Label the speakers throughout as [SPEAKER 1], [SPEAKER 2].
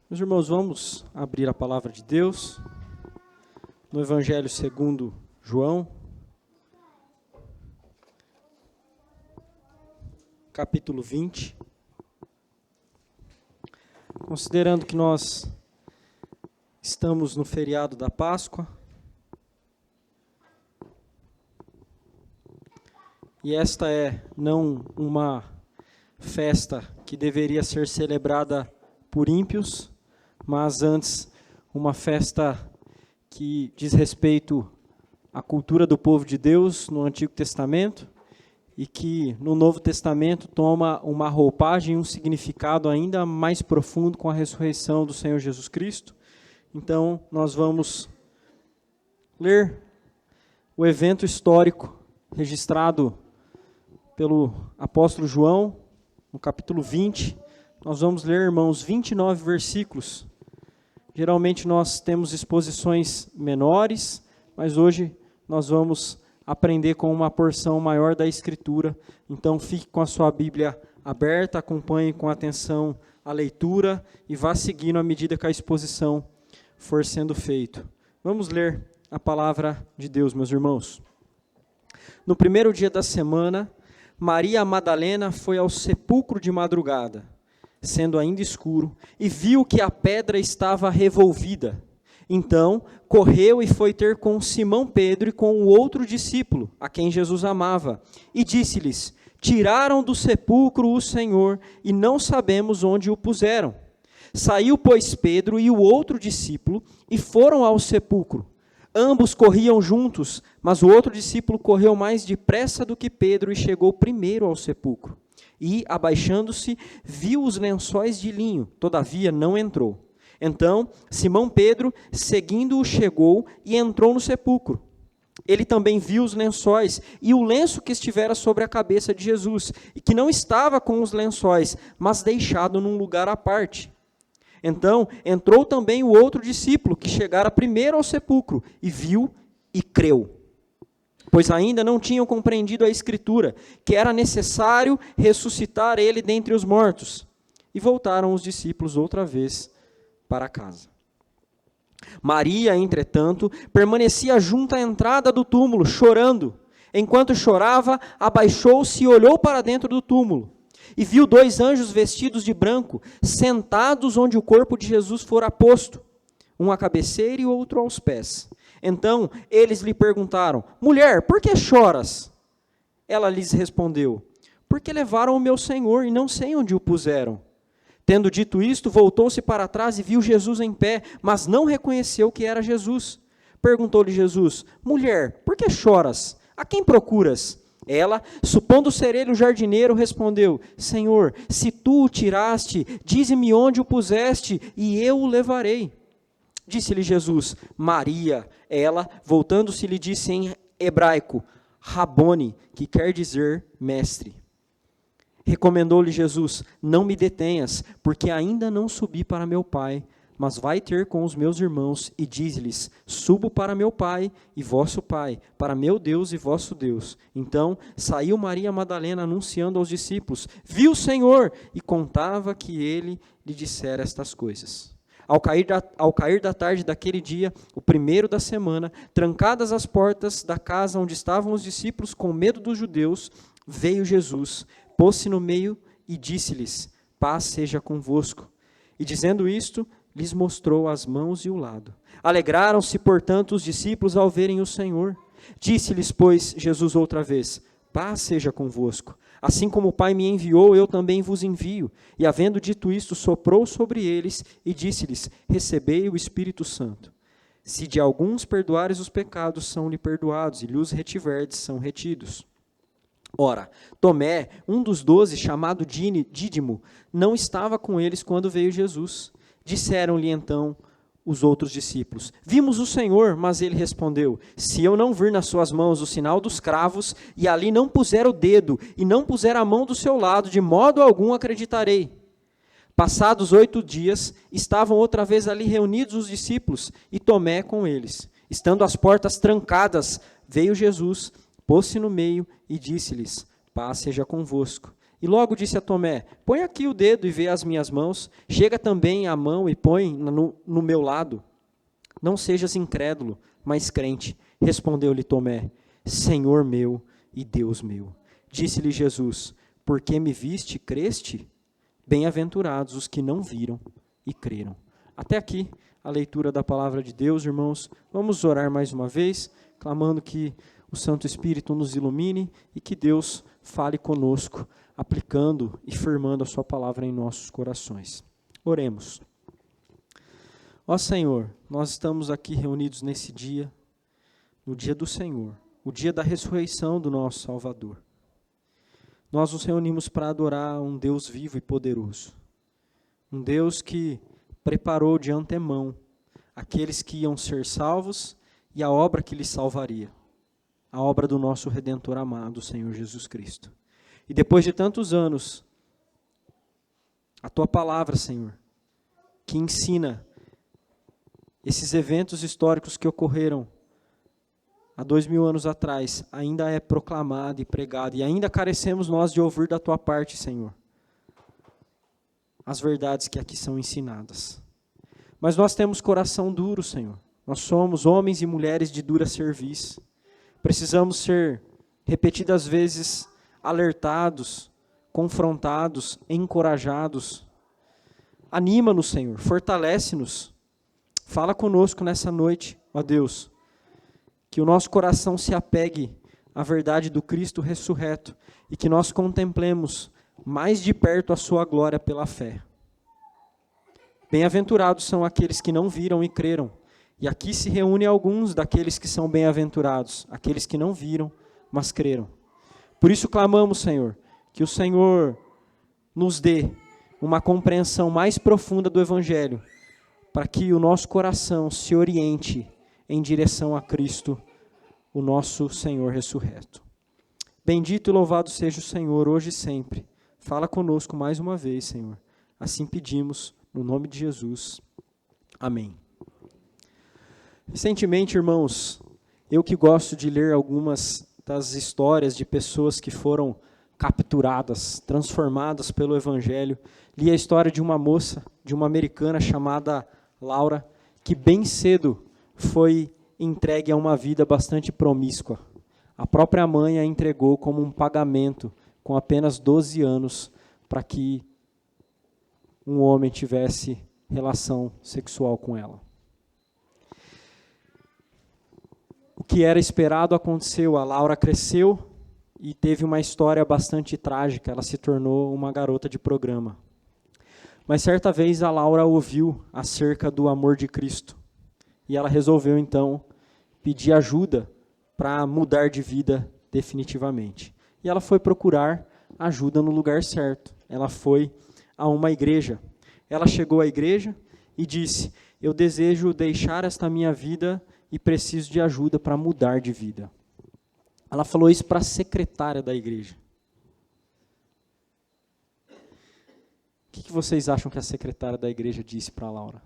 [SPEAKER 1] Meus irmãos, vamos abrir a palavra de Deus no Evangelho segundo João, capítulo 20. Considerando que nós estamos no feriado da Páscoa, e esta é não uma festa que deveria ser celebrada por ímpios, mas antes uma festa que diz respeito à cultura do povo de Deus no Antigo Testamento e que no Novo Testamento toma uma roupagem, um significado ainda mais profundo com a ressurreição do Senhor Jesus Cristo. Então, nós vamos ler o evento histórico registrado pelo apóstolo João, no capítulo 20. Nós vamos ler, irmãos, 29 versículos. Geralmente nós temos exposições menores, mas hoje nós vamos aprender com uma porção maior da Escritura. Então fique com a sua Bíblia aberta, acompanhe com atenção a leitura e vá seguindo à medida que a exposição for sendo feita. Vamos ler a palavra de Deus, meus irmãos. No primeiro dia da semana, Maria Madalena foi ao sepulcro de madrugada, sendo ainda escuro, e viu que a pedra estava revolvida. Então, correu e foi ter com Simão Pedro e com o outro discípulo, a quem Jesus amava, e disse-lhes: tiraram do sepulcro o Senhor, e não sabemos onde o puseram. Saiu, pois, Pedro e o outro discípulo, e foram ao sepulcro. Ambos corriam juntos, mas o outro discípulo correu mais depressa do que Pedro e chegou primeiro ao sepulcro. E, abaixando-se, viu os lençóis de linho, todavia não entrou. Então, Simão Pedro, seguindo-o, chegou e entrou no sepulcro. Ele também viu os lençóis e o lenço que estivera sobre a cabeça de Jesus, e que não estava com os lençóis, mas deixado num lugar à parte. Então, entrou também o outro discípulo, que chegara primeiro ao sepulcro, e viu e creu. Pois ainda não tinham compreendido a Escritura, que era necessário ressuscitar ele dentre os mortos. E voltaram os discípulos outra vez para casa. Maria, entretanto, permanecia junto à entrada do túmulo, chorando. Enquanto chorava, abaixou-se e olhou para dentro do túmulo. E viu dois anjos vestidos de branco, sentados onde o corpo de Jesus fora posto, um à cabeceira e outro aos pés. Então eles lhe perguntaram: mulher, por que choras? Ela lhes respondeu: porque levaram o meu Senhor e não sei onde o puseram. Tendo dito isto, voltou-se para trás e viu Jesus em pé, mas não reconheceu que era Jesus. Perguntou-lhe Jesus: mulher, por que choras? A quem procuras? Ela, supondo ser ele o jardineiro, respondeu: Senhor, se tu o tiraste, dize-me onde o puseste, e eu o levarei. Disse-lhe Jesus: Maria. Ela, voltando-se, lhe disse em hebraico: Rabone, que quer dizer mestre. Recomendou-lhe Jesus: não me detenhas, porque ainda não subi para meu Pai, mas vai ter com os meus irmãos e diz-lhes: subo para meu Pai e vosso Pai, para meu Deus e vosso Deus. Então saiu Maria Madalena anunciando aos discípulos: viu o Senhor, e contava que ele lhe dissera estas coisas. Ao cair da tarde daquele dia, o primeiro da semana, trancadas as portas da casa onde estavam os discípulos com medo dos judeus, veio Jesus, pôs-se no meio e disse-lhes: paz seja convosco. E dizendo isto, lhes mostrou as mãos e o lado. Alegraram-se, portanto, os discípulos ao verem o Senhor. Disse-lhes, pois, Jesus outra vez: paz seja convosco. Assim como o Pai me enviou, eu também vos envio. E havendo dito isto, soprou sobre eles e disse-lhes: recebei o Espírito Santo. Se de alguns perdoares os pecados, são-lhe perdoados, e lhes retiverdes, são retidos. Ora, Tomé, um dos 12, chamado Dídimo, não estava com eles quando veio Jesus. Disseram-lhe então os outros discípulos: vimos o Senhor. Mas ele respondeu: se eu não vir nas suas mãos o sinal dos cravos, e ali não puser o dedo, e não puser a mão do seu lado, de modo algum acreditarei. Passados 8 dias, estavam outra vez ali reunidos os discípulos, e Tomé com eles. Estando as portas trancadas, veio Jesus, pôs-se no meio e disse-lhes: paz seja convosco. E logo disse a Tomé: põe aqui o dedo e vê as minhas mãos, chega também a mão e põe no meu lado. Não sejas incrédulo, mas crente. Respondeu-lhe Tomé: Senhor meu e Deus meu. Disse-lhe Jesus: porque me viste, creste? Bem-aventurados os que não viram e creram. Até aqui a leitura da palavra de Deus, irmãos. Vamos orar mais uma vez, clamando que o Santo Espírito nos ilumine e que Deus fale conosco, aplicando e firmando a sua palavra em nossos corações. Oremos. Ó Senhor, nós estamos aqui reunidos nesse dia, no dia do Senhor, o dia da ressurreição do nosso Salvador. Nós nos reunimos para adorar um Deus vivo e poderoso, um Deus que preparou de antemão aqueles que iam ser salvos e a obra que lhes salvaria, a obra do nosso Redentor amado, o Senhor Jesus Cristo. E depois de tantos anos, a Tua palavra, Senhor, que ensina esses eventos históricos que ocorreram há 2000 anos atrás, ainda é proclamada e pregada, e ainda carecemos nós de ouvir da Tua parte, Senhor, as verdades que aqui são ensinadas. Mas nós temos coração duro, Senhor. Nós somos homens e mulheres de dura cerviz. Precisamos ser repetidas vezes alertados, confrontados, encorajados. Anima-nos, Senhor, fortalece-nos. Fala conosco nessa noite, ó Deus, que o nosso coração se apegue à verdade do Cristo ressurreto e que nós contemplemos mais de perto a sua glória pela fé. Bem-aventurados são aqueles que não viram e creram. E aqui se reúnem alguns daqueles que são bem-aventurados, aqueles que não viram, mas creram. Por isso clamamos, Senhor, que o Senhor nos dê uma compreensão mais profunda do Evangelho, para que o nosso coração se oriente em direção a Cristo, o nosso Senhor ressurreto. Bendito e louvado seja o Senhor, hoje e sempre. Fala conosco mais uma vez, Senhor. Assim pedimos, no nome de Jesus. Amém. Recentemente, irmãos, eu que gosto de ler algumas das histórias de pessoas que foram capturadas, transformadas pelo Evangelho, li a história de uma moça, de uma americana chamada Laura, que bem cedo foi entregue a uma vida bastante promíscua. A própria mãe a entregou como um pagamento, com apenas 12 anos, para que um homem tivesse relação sexual com ela. O que era esperado aconteceu, a Laura cresceu e teve uma história bastante trágica, ela se tornou uma garota de programa. Mas certa vez a Laura ouviu acerca do amor de Cristo e ela resolveu então pedir ajuda para mudar de vida definitivamente. E ela foi procurar ajuda no lugar certo, ela foi a uma igreja. Ela chegou à igreja e disse: eu desejo deixar esta minha vida e preciso de ajuda para mudar de vida. Ela falou isso para a secretária da igreja. O que vocês acham que a secretária da igreja disse para a Laura?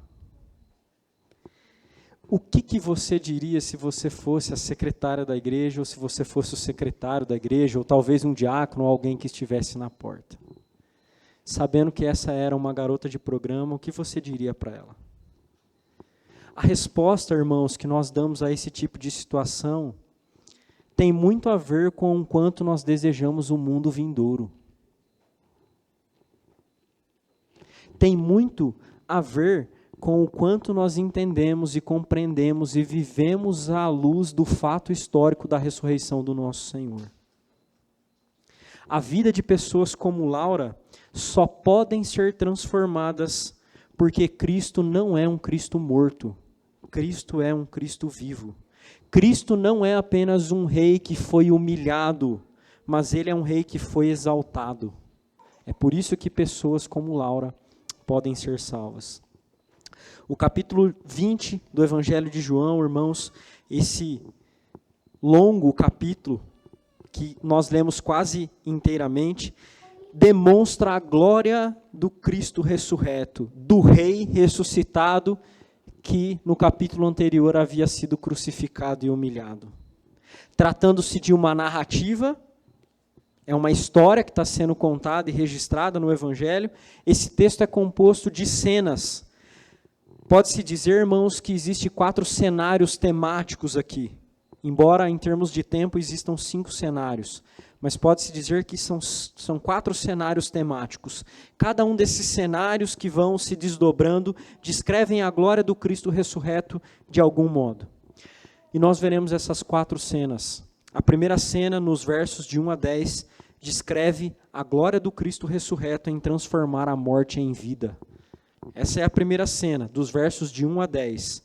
[SPEAKER 1] O que você diria se você fosse a secretária da igreja, ou se você fosse o secretário da igreja, ou talvez um diácono, ou alguém que estivesse na porta? Sabendo que essa era uma garota de programa, o que você diria para ela? A resposta, irmãos, que nós damos a esse tipo de situação tem muito a ver com o quanto nós desejamos um mundo vindouro. Tem muito a ver com o quanto nós entendemos e compreendemos e vivemos à luz do fato histórico da ressurreição do nosso Senhor. A vida de pessoas como Laura só podem ser transformadas porque Cristo não é um Cristo morto. Cristo é um Cristo vivo. Cristo não é apenas um rei que foi humilhado, mas ele é um rei que foi exaltado. É por isso que pessoas como Laura podem ser salvas. O capítulo 20 do Evangelho de João, irmãos, esse longo capítulo que nós lemos quase inteiramente, demonstra a glória do Cristo ressurreto, do Rei ressuscitado, que no capítulo anterior havia sido crucificado e humilhado. Tratando-se de uma narrativa É uma história que está sendo contada e registrada no Evangelho. Esse texto é composto de cenas. Pode-se dizer, irmãos, que existem 4 cenários temáticos aqui. Embora em termos de tempo existam 5 cenários. Mas pode-se dizer que são 4 cenários temáticos. Cada um desses cenários que vão se desdobrando descrevem a glória do Cristo ressurreto de algum modo. E nós veremos essas 4 cenas. A primeira cena, nos versos de 1 a 10, descreve a glória do Cristo ressurreto em transformar a morte em vida. Essa é a primeira cena, dos versos de 1 a 10.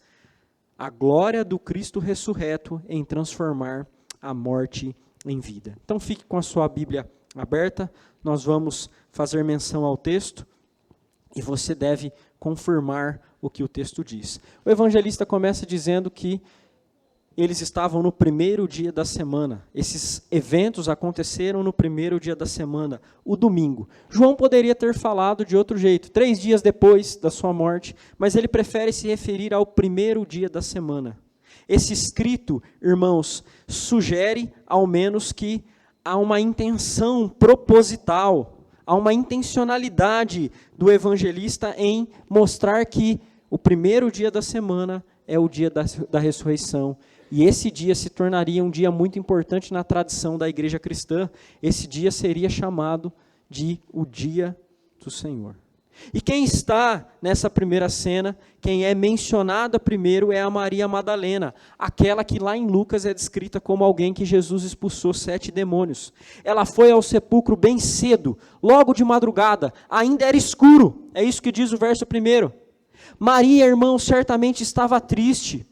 [SPEAKER 1] A glória do Cristo ressurreto em transformar a morte em vida. Então fique com a sua Bíblia aberta, nós vamos fazer menção ao texto e você deve confirmar o que o texto diz. O evangelista começa dizendo que eles estavam no primeiro dia da semana. Esses eventos aconteceram no primeiro dia da semana, o domingo. João poderia ter falado de outro jeito, 3 dias depois da sua morte, mas ele prefere se referir ao primeiro dia da semana. Esse escrito, irmãos, sugere ao menos que há uma intenção proposital, há uma intencionalidade do evangelista em mostrar que o primeiro dia da semana é o dia da ressurreição. E esse dia se tornaria um dia muito importante na tradição da igreja cristã. Esse dia seria chamado de o dia do Senhor. E quem está nessa primeira cena, quem é mencionada primeiro é a Maria Madalena, aquela que lá em Lucas é descrita como alguém que Jesus expulsou 7 demônios. Ela foi ao sepulcro bem cedo, logo de madrugada, ainda era escuro, é isso que diz o verso 1. Maria, irmão, certamente estava triste.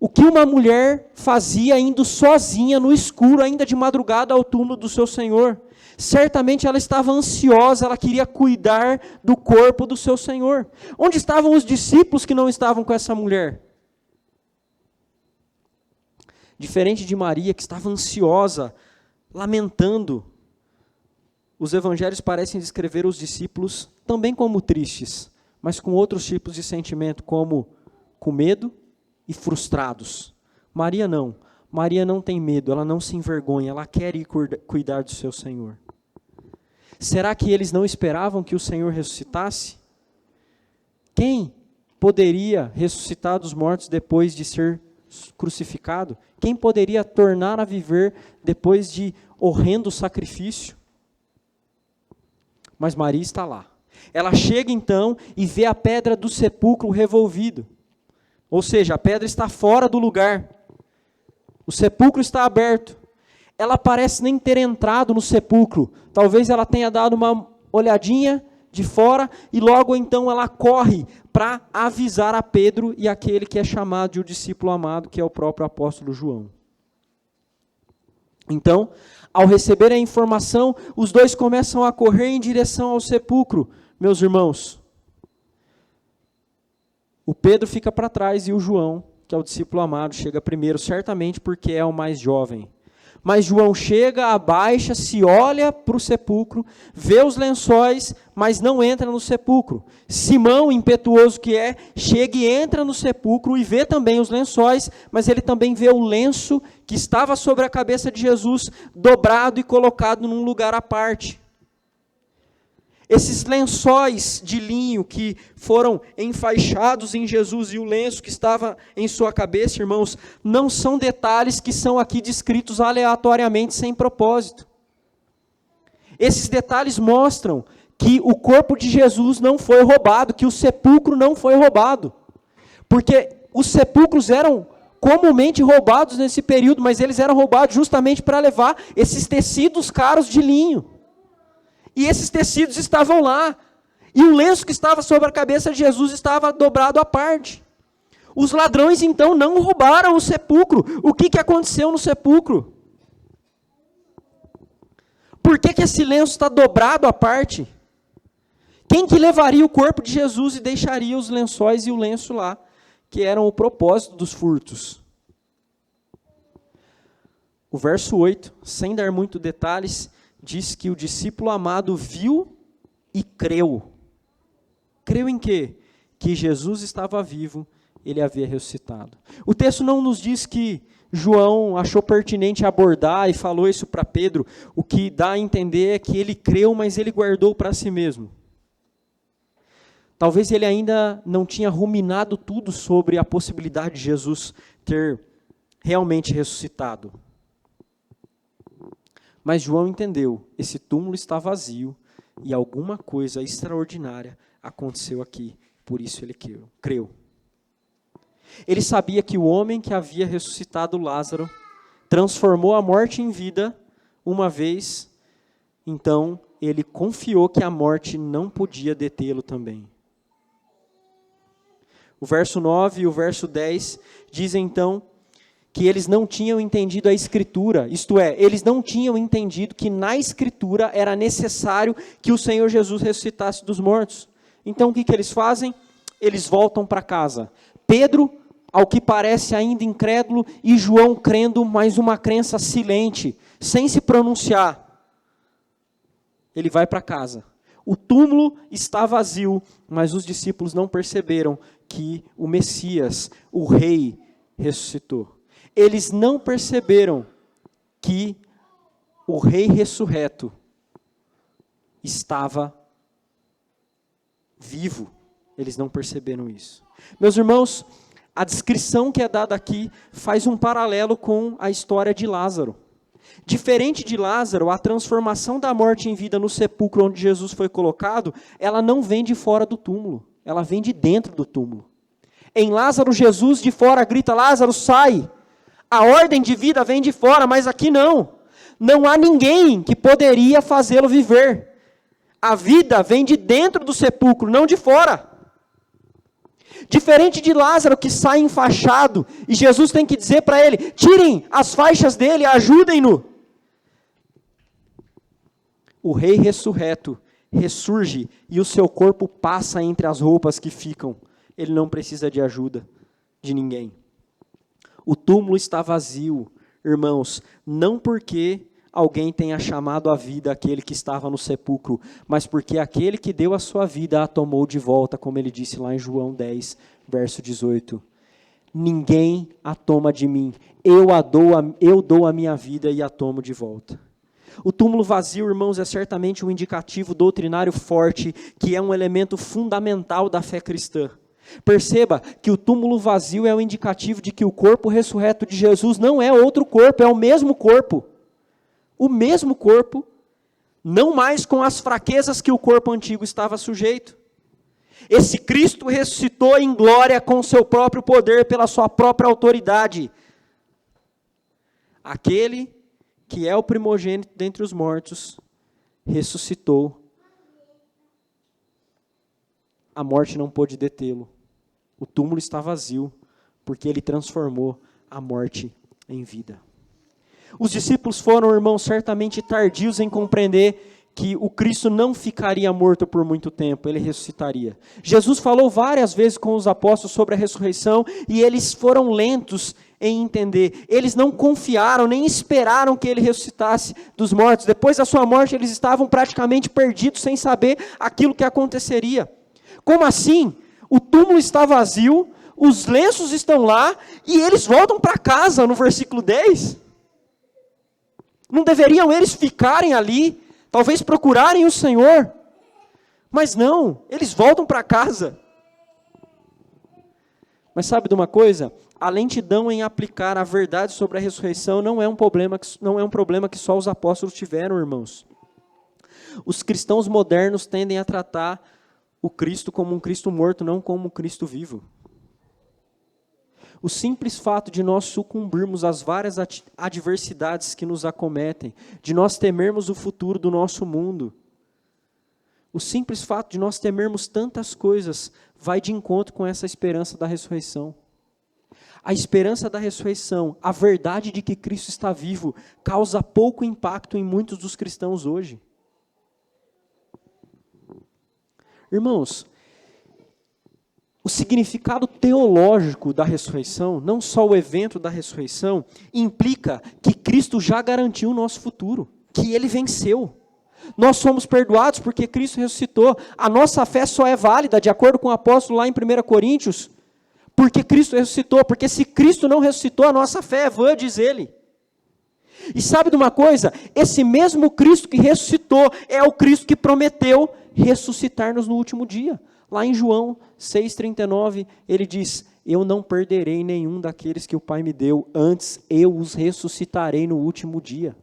[SPEAKER 1] O que uma mulher fazia indo sozinha no escuro, ainda de madrugada, ao túmulo do seu Senhor? Certamente ela estava ansiosa, ela queria cuidar do corpo do seu Senhor. Onde estavam os discípulos que não estavam com essa mulher? Diferente de Maria, que estava ansiosa, lamentando, os evangelhos parecem descrever os discípulos também como tristes, mas com outros tipos de sentimento, como com medo e frustrados. Maria não. Maria não tem medo, ela não se envergonha, ela quer ir cuidar do seu Senhor. Será que eles não esperavam que o Senhor ressuscitasse? Quem poderia ressuscitar dos mortos depois de ser crucificado? Quem poderia tornar a viver depois de horrendo sacrifício? Mas Maria está lá. Ela chega então e vê a pedra do sepulcro revolvido. Ou seja, a pedra está fora do lugar. O sepulcro está aberto. Ela parece nem ter entrado no sepulcro. Talvez ela tenha dado uma olhadinha de fora e logo então ela corre para avisar a Pedro e aquele que é chamado de o discípulo amado, que é o próprio apóstolo João. Então, ao receber a informação, os dois começam a correr em direção ao sepulcro, meus irmãos. O Pedro fica para trás e o João, que é o discípulo amado, chega primeiro, certamente porque é o mais jovem. Mas João chega, abaixa, se olha para o sepulcro, vê os lençóis, mas não entra no sepulcro. Simão, impetuoso que é, chega e entra no sepulcro e vê também os lençóis, mas ele também vê o lenço que estava sobre a cabeça de Jesus, dobrado e colocado num lugar à parte. Esses lençóis de linho que foram enfaixados em Jesus e o lenço que estava em sua cabeça, irmãos, não são detalhes que são aqui descritos aleatoriamente, sem propósito. Esses detalhes mostram que o corpo de Jesus não foi roubado, que o sepulcro não foi roubado. Porque os sepulcros eram comumente roubados nesse período, mas eles eram roubados justamente para levar esses tecidos caros de linho. E esses tecidos estavam lá. E o lenço que estava sobre a cabeça de Jesus estava dobrado à parte. Os ladrões, então, não roubaram o sepulcro. O que aconteceu no sepulcro? Por que esse lenço está dobrado à parte? Quem que levaria o corpo de Jesus e deixaria os lençóis e o lenço lá, que eram o propósito dos furtos? O verso 8, sem dar muito detalhes, diz que o discípulo amado viu e creu. Creu em quê? Que Jesus estava vivo, ele havia ressuscitado. O texto não nos diz que João achou pertinente abordar e falou isso para Pedro, o que dá a entender é que ele creu, mas ele guardou para si mesmo. Talvez ele ainda não tinha ruminado tudo sobre a possibilidade de Jesus ter realmente ressuscitado. Mas João entendeu, esse túmulo está vazio e alguma coisa extraordinária aconteceu aqui, por isso ele creu. Ele sabia que o homem que havia ressuscitado Lázaro transformou a morte em vida uma vez, então ele confiou que a morte não podia detê-lo também. O verso 9 e o verso 10 dizem então que eles não tinham entendido a Escritura, isto é, eles não tinham entendido que na Escritura era necessário que o Senhor Jesus ressuscitasse dos mortos. Então o que eles fazem? Eles voltam para casa. Pedro, ao que parece ainda incrédulo, e João crendo, mas uma crença silente, sem se pronunciar. Ele vai para casa. O túmulo está vazio, mas os discípulos não perceberam que o Messias, o Rei, ressuscitou. Eles não perceberam que o Rei ressurreto estava vivo. Eles não perceberam isso. Meus irmãos, a descrição que é dada aqui faz um paralelo com a história de Lázaro. Diferente de Lázaro, a transformação da morte em vida no sepulcro onde Jesus foi colocado, ela não vem de fora do túmulo, ela vem de dentro do túmulo. Em Lázaro, Jesus de fora grita, Lázaro, sai! A ordem de vida vem de fora, mas aqui não. Não há ninguém que poderia fazê-lo viver. A vida vem de dentro do sepulcro, não de fora. Diferente de Lázaro que sai enfaixado, e Jesus tem que dizer para ele, tirem as faixas dele, ajudem-no. O Rei ressurreto ressurge e o seu corpo passa entre as roupas que ficam. Ele não precisa de ajuda de ninguém. O túmulo está vazio, irmãos, não porque alguém tenha chamado à vida aquele que estava no sepulcro, mas porque aquele que deu a sua vida a tomou de volta, como ele disse lá em João 10, verso 18. Ninguém a toma de mim, eu dou a minha vida e a tomo de volta. O túmulo vazio, irmãos, é certamente um indicativo doutrinário forte, que é um elemento fundamental da fé cristã. Perceba que o túmulo vazio é um indicativo de que o corpo ressurreto de Jesus não é outro corpo, é o mesmo corpo. O mesmo corpo, não mais com as fraquezas que o corpo antigo estava sujeito. Esse Cristo ressuscitou em glória com o seu próprio poder, pela sua própria autoridade. Aquele que é o primogênito dentre os mortos, ressuscitou. A morte não pôde detê-lo. O túmulo está vazio, porque ele transformou a morte em vida. Os discípulos foram, irmãos, certamente tardios em compreender que o Cristo não ficaria morto por muito tempo, ele ressuscitaria. Jesus falou várias vezes com os apóstolos sobre a ressurreição e eles foram lentos em entender. Eles não confiaram, nem esperaram que ele ressuscitasse dos mortos. Depois da sua morte, eles estavam praticamente perdidos, sem saber aquilo que aconteceria. Como assim? O túmulo está vazio, os lenços estão lá e eles voltam para casa, no versículo 10. Não deveriam eles ficarem ali, talvez procurarem o Senhor? Mas não, eles voltam para casa. Mas sabe de uma coisa? A lentidão em aplicar a verdade sobre a ressurreição não é um problema que só os apóstolos tiveram, irmãos. Os cristãos modernos tendem a tratar o Cristo como um Cristo morto, não como um Cristo vivo. O simples fato de nós sucumbirmos às várias adversidades que nos acometem, de nós temermos o futuro do nosso mundo, o simples fato de nós temermos tantas coisas, vai de encontro com essa esperança da ressurreição. A esperança da ressurreição, a verdade de que Cristo está vivo, causa pouco impacto em muitos dos cristãos hoje. Irmãos, o significado teológico da ressurreição, não só o evento da ressurreição, implica que Cristo já garantiu o nosso futuro, que Ele venceu. Nós somos perdoados porque Cristo ressuscitou. A nossa fé só é válida, de acordo com o apóstolo lá em 1 Coríntios, Porque Cristo ressuscitou, porque se Cristo não ressuscitou, a nossa fé é vã, diz ele. E sabe de uma coisa? Esse mesmo Cristo que ressuscitou é o Cristo que prometeu ressuscitar-nos no último dia. Lá em João 6,39, ele diz: eu não perderei nenhum daqueles que o Pai me deu, antes eu os ressuscitarei no último dia.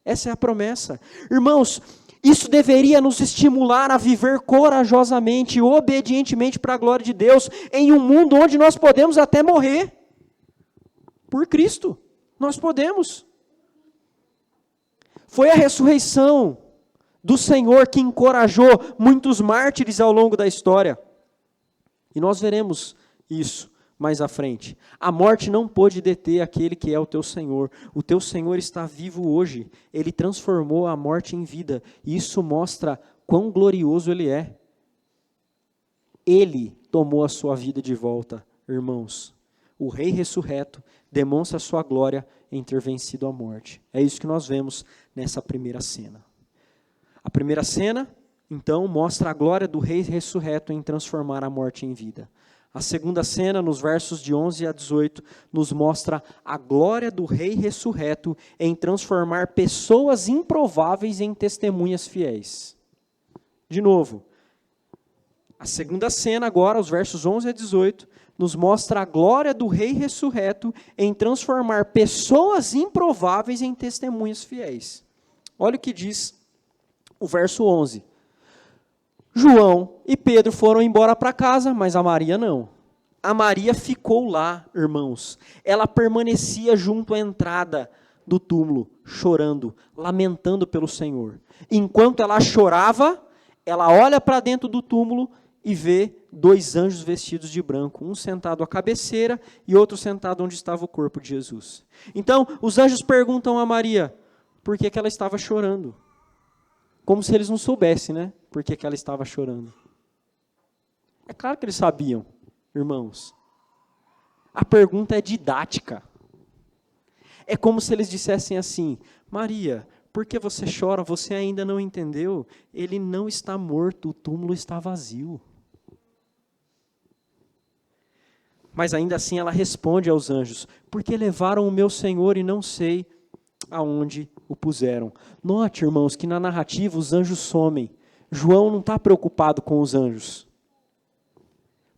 [SPEAKER 1] Essa é a promessa. Irmãos, isso deveria nos estimular a viver corajosamente e obedientemente para a glória de Deus, em um mundo onde nós podemos até morrer. Por Cristo, nós podemos. Foi a ressurreição do Senhor que encorajou muitos mártires ao longo da história. E nós veremos isso mais à frente. A morte não pôde deter aquele que é o teu Senhor. O teu Senhor está vivo hoje. Ele transformou a morte em vida. E isso mostra quão glorioso Ele é. Ele tomou a sua vida de volta, irmãos. O Rei ressurreto demonstra a sua glória em ter vencido a morte. É isso que nós vemos nessa primeira cena. A primeira cena, então, mostra a glória do Rei ressurreto em transformar a morte em vida. A segunda cena, nos versos de 11 a 18, nos mostra a glória do Rei ressurreto em transformar pessoas improváveis em testemunhas fiéis. De novo, a segunda cena agora, os versos 11 a 18, nos mostra a glória do Rei ressurreto em transformar pessoas improváveis em testemunhas fiéis. Olha o que diz o verso 11. João e Pedro foram embora para casa, mas a Maria não. A Maria ficou lá, irmãos. Ela permanecia junto à entrada do túmulo, chorando, lamentando pelo Senhor. Enquanto ela chorava, ela olha para dentro do túmulo e vê 2 anjos vestidos de branco, um sentado à cabeceira e outro sentado onde estava o corpo de Jesus. Então, os anjos perguntam a Maria por que ela estava chorando. Como se eles não soubessem, né? Por que ela estava chorando. É claro que eles sabiam, irmãos. A pergunta é didática. É como se eles dissessem assim: Maria, por que você chora? Você ainda não entendeu? Ele não está morto, o túmulo está vazio. Mas ainda assim ela responde aos anjos: porque levaram o meu Senhor e não sei aonde o puseram. Note, irmãos, que na narrativa os anjos somem. João não está preocupado com os anjos.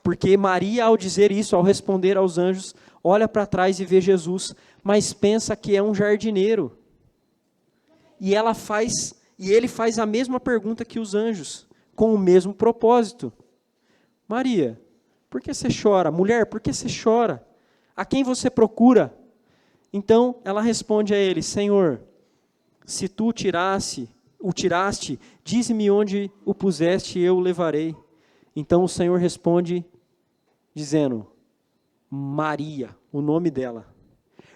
[SPEAKER 1] Porque Maria, ao dizer isso, ao responder aos anjos, olha para trás e vê Jesus, mas pensa que é um jardineiro. E ele faz a mesma pergunta que os anjos, com o mesmo propósito. Maria, por que você chora? Mulher, por que você chora? A quem você procura? Então ela responde a ele: Senhor, se tu o tiraste, dize-me onde o puseste e eu o levarei. Então o Senhor responde dizendo: Maria, o nome dela.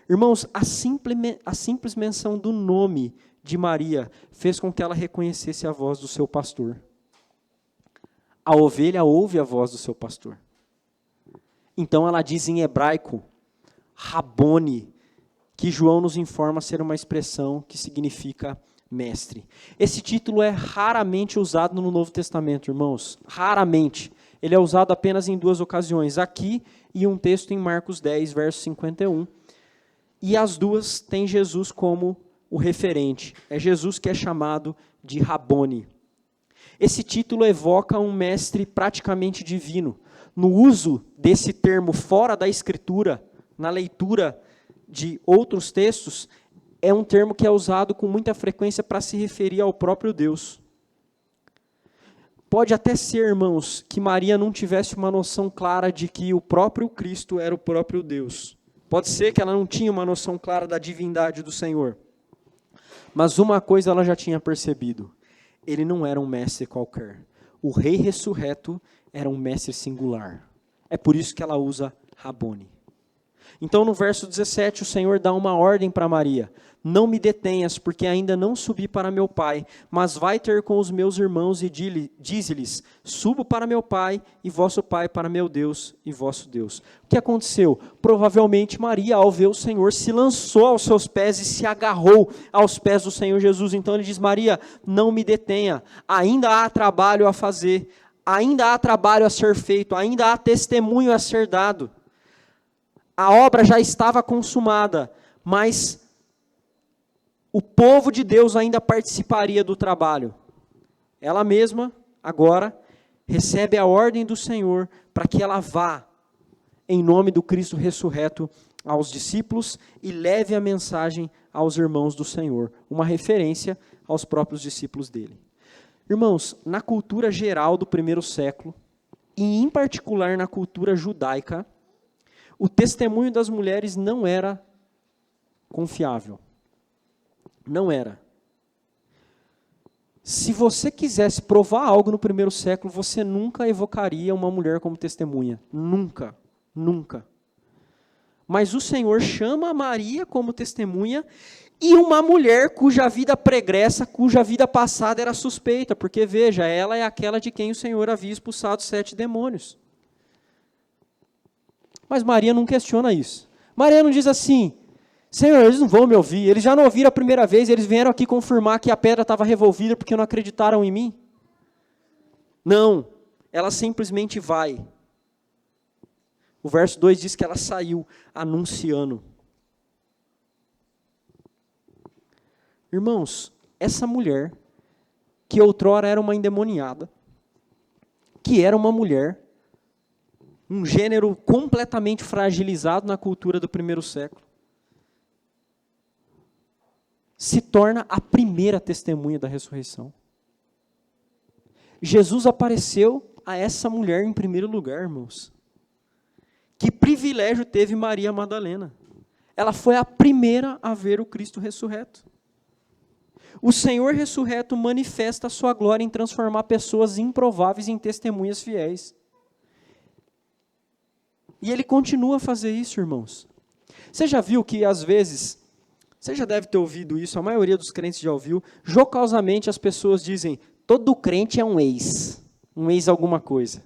[SPEAKER 1] Irmãos, a simples menção do nome de Maria fez com que ela reconhecesse a voz do seu pastor. A ovelha ouve a voz do seu pastor. Então ela diz em hebraico, Rabone, que João nos informa ser uma expressão que significa mestre. Esse título é raramente usado no Novo Testamento, irmãos. Raramente. Ele é usado apenas em 2 ocasiões, aqui e um texto em Marcos 10, verso 51. E as duas têm Jesus como o referente. É Jesus que é chamado de Rabone. Esse título evoca um mestre praticamente divino. No uso desse termo fora da Escritura, na leitura de outros textos, é um termo que é usado com muita frequência para se referir ao próprio Deus. Pode até ser, irmãos, que Maria não tivesse uma noção clara de que o próprio Cristo era o próprio Deus. Pode ser que ela não tinha uma noção clara da divindade do Senhor. Mas uma coisa ela já tinha percebido: ele não era um mestre qualquer. O Rei ressurreto era um mestre singular. É por isso que ela usa Rabone. Então no verso 17 o Senhor dá uma ordem para Maria: não me detenhas, porque ainda não subi para meu pai, mas vai ter com os meus irmãos e dize-lhes: subo para meu pai e vosso pai, para meu Deus e vosso Deus. O que aconteceu? Provavelmente Maria, ao ver o Senhor, se lançou aos seus pés e se agarrou aos pés do Senhor Jesus. Então ele diz: Maria, não me detenha, ainda há trabalho a fazer, ainda há trabalho a ser feito, ainda há testemunho a ser dado. A obra já estava consumada, mas o povo de Deus ainda participaria do trabalho. Ela mesma, agora, recebe a ordem do Senhor para que ela vá, em nome do Cristo ressurreto, aos discípulos e leve a mensagem aos irmãos do Senhor. Uma referência aos próprios discípulos dele. Irmãos, na cultura geral do primeiro século, e em particular na cultura judaica, o testemunho das mulheres não era confiável. Não era. Se você quisesse provar algo no primeiro século, você nunca evocaria uma mulher como testemunha. Nunca. Nunca. Mas o Senhor chama Maria como testemunha e uma mulher cuja vida pregressa, cuja vida passada era suspeita, porque veja, ela é aquela de quem o Senhor havia expulsado 7 demônios. Mas Maria não questiona isso. Maria não diz assim, Senhor, eles não vão me ouvir, eles já não ouviram a primeira vez, eles vieram aqui confirmar que a pedra estava revolvida porque não acreditaram em mim. Não, ela simplesmente vai. O verso 2 diz que ela saiu anunciando. Irmãos, essa mulher, que outrora era uma endemoniada, que era uma mulher, um gênero completamente fragilizado na cultura do primeiro século, se torna a primeira testemunha da ressurreição. Jesus apareceu a essa mulher em primeiro lugar, irmãos. Que privilégio teve Maria Madalena. Ela foi a primeira a ver o Cristo ressurreto. O Senhor ressurreto manifesta a sua glória em transformar pessoas improváveis em testemunhas fiéis. E Ele continua a fazer isso, irmãos. Você já viu que, às vezes, você já deve ter ouvido isso, a maioria dos crentes já ouviu, jocosamente as pessoas dizem, todo crente é um ex alguma coisa.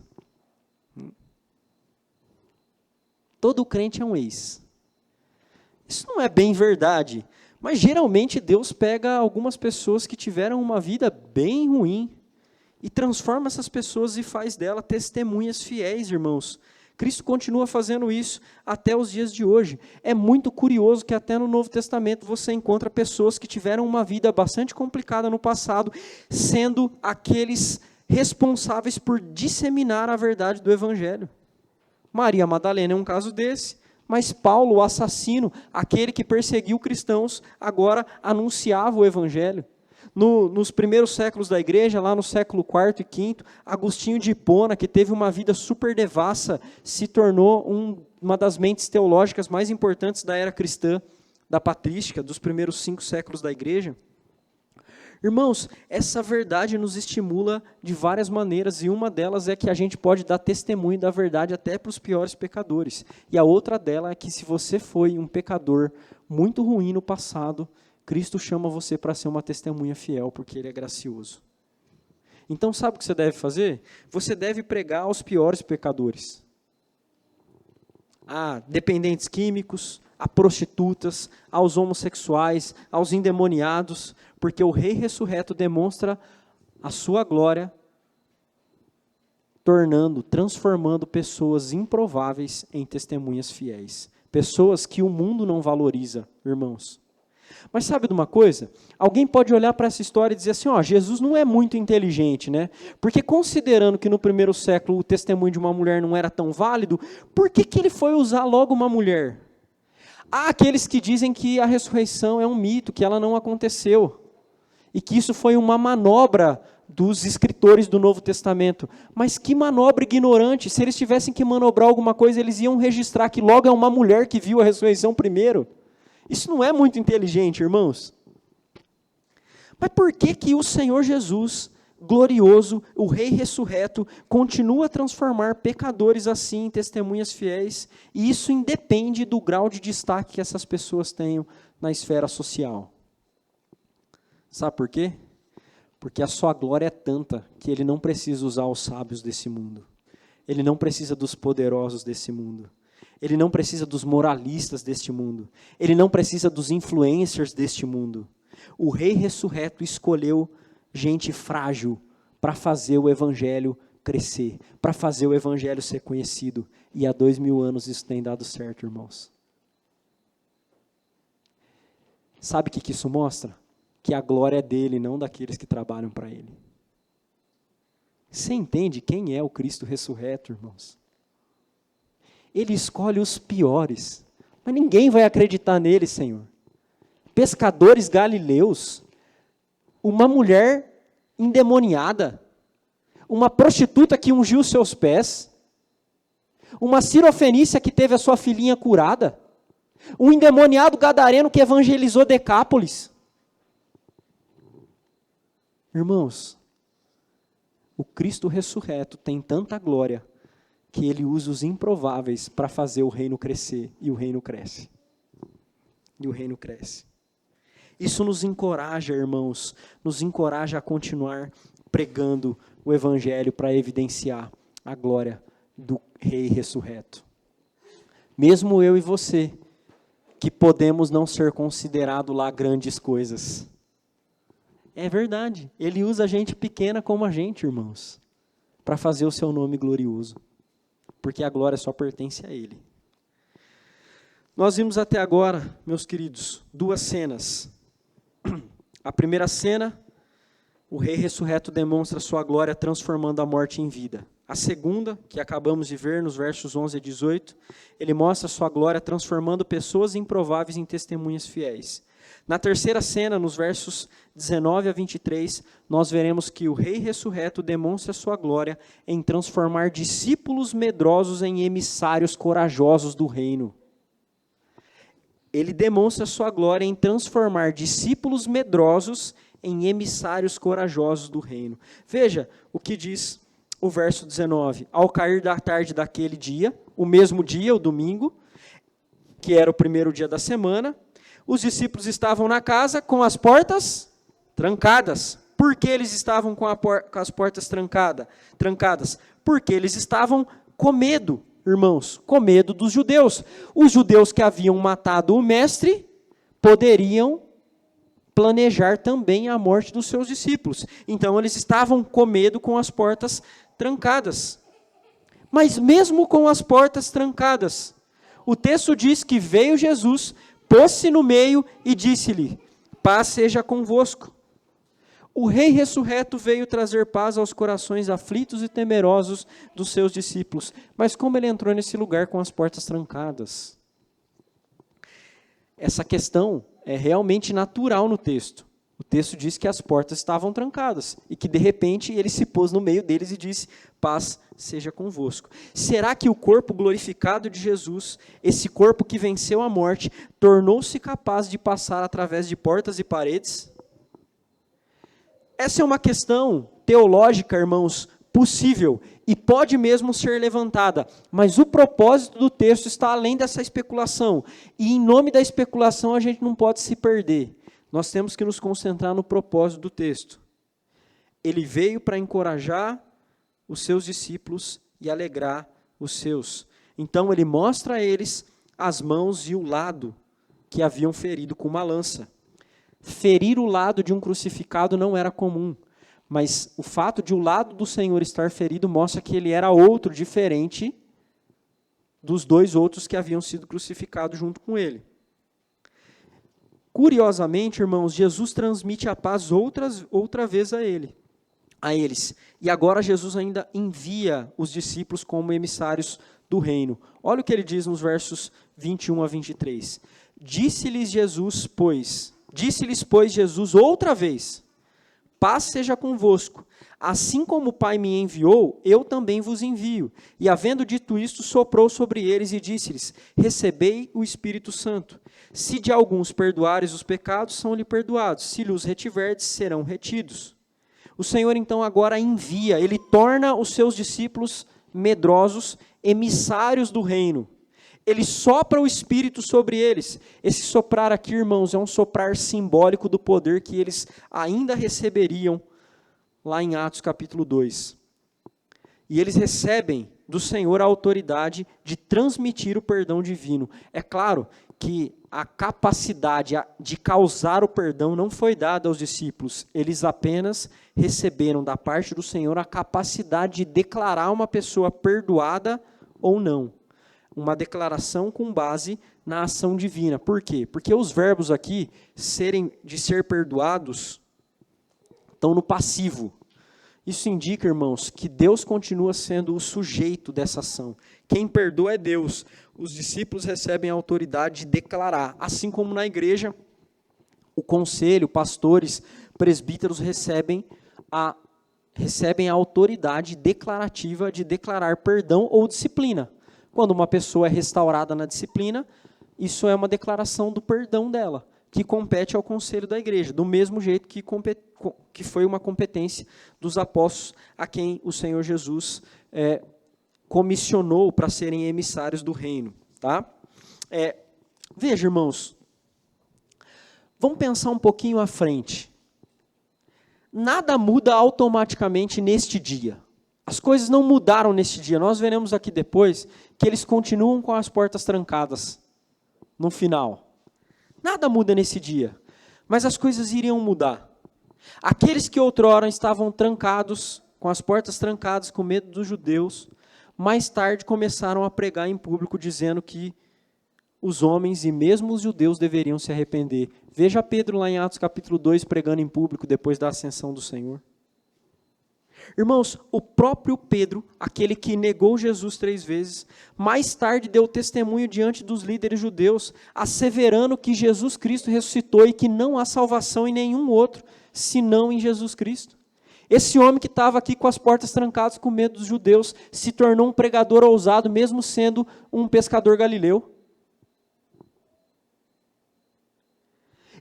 [SPEAKER 1] Todo crente é um ex. Isso não é bem verdade, mas geralmente Deus pega algumas pessoas que tiveram uma vida bem ruim e transforma essas pessoas e faz dela testemunhas fiéis, irmãos. Cristo continua fazendo isso até os dias de hoje. É muito curioso que até no Novo Testamento você encontra pessoas que tiveram uma vida bastante complicada no passado, sendo aqueles responsáveis por disseminar a verdade do Evangelho. Maria Madalena é um caso desse, mas Paulo, o assassino, aquele que perseguiu cristãos, agora anunciava o Evangelho. Nos primeiros séculos da igreja, lá no século IV e V, Agostinho de Hipona, que teve uma vida super devassa, se tornou uma das mentes teológicas mais importantes da era cristã, da patrística, dos primeiros 5 séculos da igreja. Irmãos, essa verdade nos estimula de várias maneiras, e uma delas é que a gente pode dar testemunho da verdade até para os piores pecadores. E a outra dela é que se você foi um pecador muito ruim no passado, Cristo chama você para ser uma testemunha fiel, porque Ele é gracioso. Então sabe o que você deve fazer? Você deve pregar aos piores pecadores. A dependentes químicos, a prostitutas, aos homossexuais, aos endemoniados, porque o Rei ressurreto demonstra a sua glória, transformando pessoas improváveis em testemunhas fiéis. Pessoas que o mundo não valoriza, irmãos. Mas sabe de uma coisa? Alguém pode olhar para essa história e dizer assim, Jesus não é muito inteligente, né? Porque considerando que no primeiro século o testemunho de uma mulher não era tão válido, por que ele foi usar logo uma mulher? Há aqueles que dizem que a ressurreição é um mito, que ela não aconteceu. E que isso foi uma manobra dos escritores do Novo Testamento. Mas que manobra ignorante! Se eles tivessem que manobrar alguma coisa, eles iam registrar que logo é uma mulher que viu a ressurreição primeiro. Isso não é muito inteligente, irmãos. Mas por que o Senhor Jesus, glorioso, o Rei ressurreto, continua a transformar pecadores assim em testemunhas fiéis? E isso independe do grau de destaque que essas pessoas tenham na esfera social. Sabe por quê? Porque a sua glória é tanta que Ele não precisa usar os sábios desse mundo. Ele não precisa dos poderosos desse mundo. Ele não precisa dos moralistas deste mundo. Ele não precisa dos influencers deste mundo. O Rei ressurreto escolheu gente frágil para fazer o Evangelho crescer, para fazer o evangelho ser conhecido. E há 2000 anos isso tem dado certo, irmãos. Sabe o que isso mostra? Que a glória é dele, não daqueles que trabalham para ele. Você entende quem é o Cristo ressurreto, irmãos? Ele escolhe os piores, mas ninguém vai acreditar nele, Senhor. Pescadores galileus, uma mulher endemoniada, uma prostituta que ungiu seus pés, uma cirofenícia que teve a sua filhinha curada, um endemoniado gadareno que evangelizou Decápolis. Irmãos, o Cristo ressurreto tem tanta glória que ele usa os improváveis para fazer o reino crescer, e o reino cresce. E o reino cresce. Isso nos encoraja, irmãos, nos encoraja a continuar pregando o evangelho para evidenciar a glória do Rei ressurreto. Mesmo eu e você, que podemos não ser considerados lá grandes coisas. É verdade, ele usa gente pequena como a gente, irmãos, para fazer o seu nome glorioso, porque a glória só pertence a ele. Nós vimos até agora, meus queridos, 2 cenas. A primeira cena, o Rei ressurreto demonstra sua glória transformando a morte em vida. A segunda, que acabamos de ver nos versos 11 a 18, ele mostra sua glória transformando pessoas improváveis em testemunhas fiéis. Na terceira cena, nos versos 19 a 23, nós veremos que o Rei ressurreto demonstra sua glória em transformar discípulos medrosos em emissários corajosos do reino. Ele demonstra sua glória em transformar discípulos medrosos em emissários corajosos do reino. Veja o que diz o verso 19. Ao cair da tarde daquele dia, o mesmo dia, o domingo, que era o primeiro dia da semana, os discípulos estavam na casa com as portas trancadas. Por que eles estavam com as portas trancadas? Porque eles estavam com medo, irmãos, com medo dos judeus. Os judeus que haviam matado o mestre poderiam planejar também a morte dos seus discípulos. Então eles estavam com medo com as portas trancadas. Mas mesmo com as portas trancadas, o texto diz que veio Jesus, pôs-se no meio e disse-lhe: paz seja convosco. O Rei ressurreto veio trazer paz aos corações aflitos e temerosos dos seus discípulos. Mas como ele entrou nesse lugar com as portas trancadas? Essa questão é realmente natural no texto. O texto diz que as portas estavam trancadas e que, de repente, ele se pôs no meio deles e disse: paz seja convosco. Será que o corpo glorificado de Jesus, esse corpo que venceu a morte, tornou-se capaz de passar através de portas e paredes? Essa é uma questão teológica, irmãos, possível e pode mesmo ser levantada, mas o propósito do texto está além dessa especulação, e em nome da especulação a gente não pode se perder. Nós temos que nos concentrar no propósito do texto. Ele veio para encorajar os seus discípulos e alegrar os seus. Então ele mostra a eles as mãos e o lado que haviam ferido com uma lança. Ferir o lado de um crucificado não era comum, mas o fato de o lado do Senhor estar ferido mostra que ele era outro, diferente dos 2 outros que haviam sido crucificados junto com ele. Curiosamente, irmãos, Jesus transmite a paz outra vez a eles. E agora Jesus ainda envia os discípulos como emissários do reino. Olha o que ele diz nos versos 21 a 23. Disse-lhes, pois, Jesus outra vez: paz seja convosco. Assim como o Pai me enviou, eu também vos envio. E havendo dito isto, soprou sobre eles e disse-lhes: recebei o Espírito Santo. Se de alguns perdoares os pecados, são-lhe perdoados. Se lhes retiverdes, serão retidos. O Senhor então agora envia, ele torna os seus discípulos medrosos emissários do reino. Ele sopra o Espírito sobre eles. Esse soprar aqui, irmãos, é um soprar simbólico do poder que eles ainda receberiam lá em Atos capítulo 2. E eles recebem do Senhor a autoridade de transmitir o perdão divino. É claro que a capacidade de causar o perdão não foi dada aos discípulos, eles apenas receberam da parte do Senhor a capacidade de declarar uma pessoa perdoada ou não. Uma declaração com base na ação divina. Por quê? Porque os verbos aqui, de ser perdoados, estão no passivo. Isso indica, irmãos, que Deus continua sendo o sujeito dessa ação. Quem perdoa é Deus. Os discípulos recebem a autoridade de declarar. Assim como na igreja, o conselho, pastores, presbíteros recebem a autoridade declarativa de declarar perdão ou disciplina. Quando uma pessoa é restaurada na disciplina, isso é uma declaração do perdão dela, que compete ao conselho da igreja, do mesmo jeito que foi uma competência dos apóstolos, a quem o Senhor Jesus comissionou para serem emissários do reino. Tá? Veja, irmãos, vamos pensar um pouquinho à frente. Nada muda automaticamente neste dia. As coisas não mudaram neste dia. Nós veremos aqui depois que eles continuam com as portas trancadas no final. Nada muda nesse dia, mas as coisas iriam mudar. Aqueles que outrora estavam trancados, com as portas trancadas, com medo dos judeus, mais tarde começaram a pregar em público, dizendo que os homens e mesmo os judeus deveriam se arrepender. Veja Pedro lá em Atos capítulo 2, pregando em público depois da ascensão do Senhor. Irmãos, o próprio Pedro, aquele que negou Jesus 3 vezes, mais tarde deu testemunho diante dos líderes judeus, asseverando que Jesus Cristo ressuscitou e que não há salvação em nenhum outro, senão em Jesus Cristo. Esse homem que estava aqui com as portas trancadas com medo dos judeus, se tornou um pregador ousado, mesmo sendo um pescador galileu.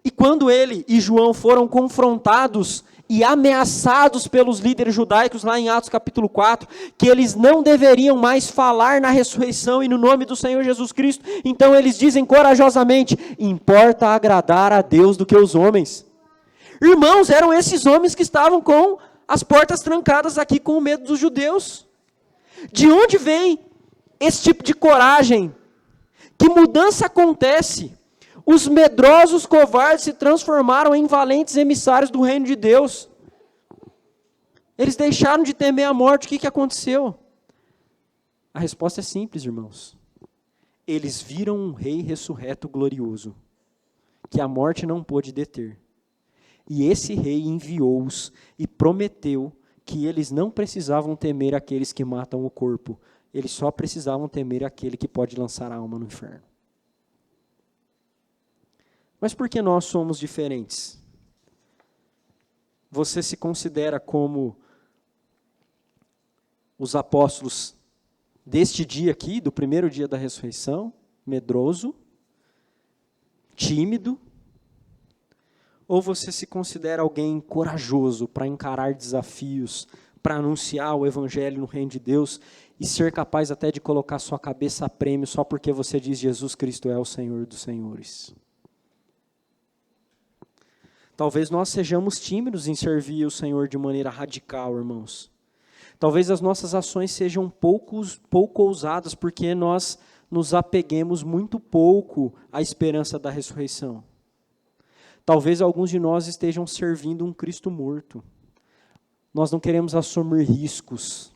[SPEAKER 1] E quando ele e João foram confrontados e ameaçados pelos líderes judaicos, lá em Atos capítulo 4, que eles não deveriam mais falar na ressurreição e no nome do Senhor Jesus Cristo, então eles dizem corajosamente, importa agradar a Deus do que os homens. Irmãos, eram esses homens que estavam com as portas trancadas aqui com o medo dos judeus. De onde vem esse tipo de coragem? Que mudança acontece? Os medrosos covardes se transformaram em valentes emissários do reino de Deus. Eles deixaram de temer a morte. O que aconteceu? A resposta é simples, irmãos. Eles viram um rei ressurreto glorioso, que a morte não pôde deter. E esse rei enviou-os e prometeu que eles não precisavam temer aqueles que matam o corpo. Eles só precisavam temer aquele que pode lançar a alma no inferno. Mas por que nós somos diferentes? Você se considera como os apóstolos deste dia aqui, do primeiro dia da ressurreição, medroso, tímido? Ou você se considera alguém corajoso para encarar desafios, para anunciar o evangelho no reino de Deus e ser capaz até de colocar sua cabeça a prêmio só porque você diz Jesus Cristo é o Senhor dos senhores? Talvez nós sejamos tímidos em servir o Senhor de maneira radical, irmãos. Talvez as nossas ações sejam pouco ousadas, porque nós nos apeguemos muito pouco à esperança da ressurreição. Talvez alguns de nós estejam servindo um Cristo morto. Nós não queremos assumir riscos.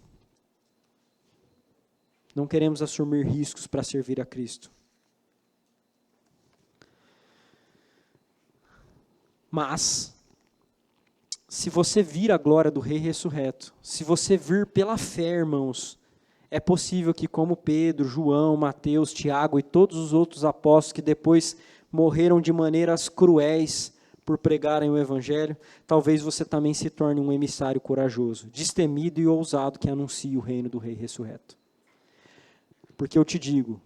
[SPEAKER 1] Não queremos assumir riscos para servir a Cristo. Mas, se você vir a glória do Rei ressurreto, se você vir pela fé, irmãos, é possível que como Pedro, João, Mateus, Tiago e todos os outros apóstolos que depois morreram de maneiras cruéis por pregarem o Evangelho, talvez você também se torne um emissário corajoso, destemido e ousado que anuncie o reino do Rei ressurreto. Porque eu te digo,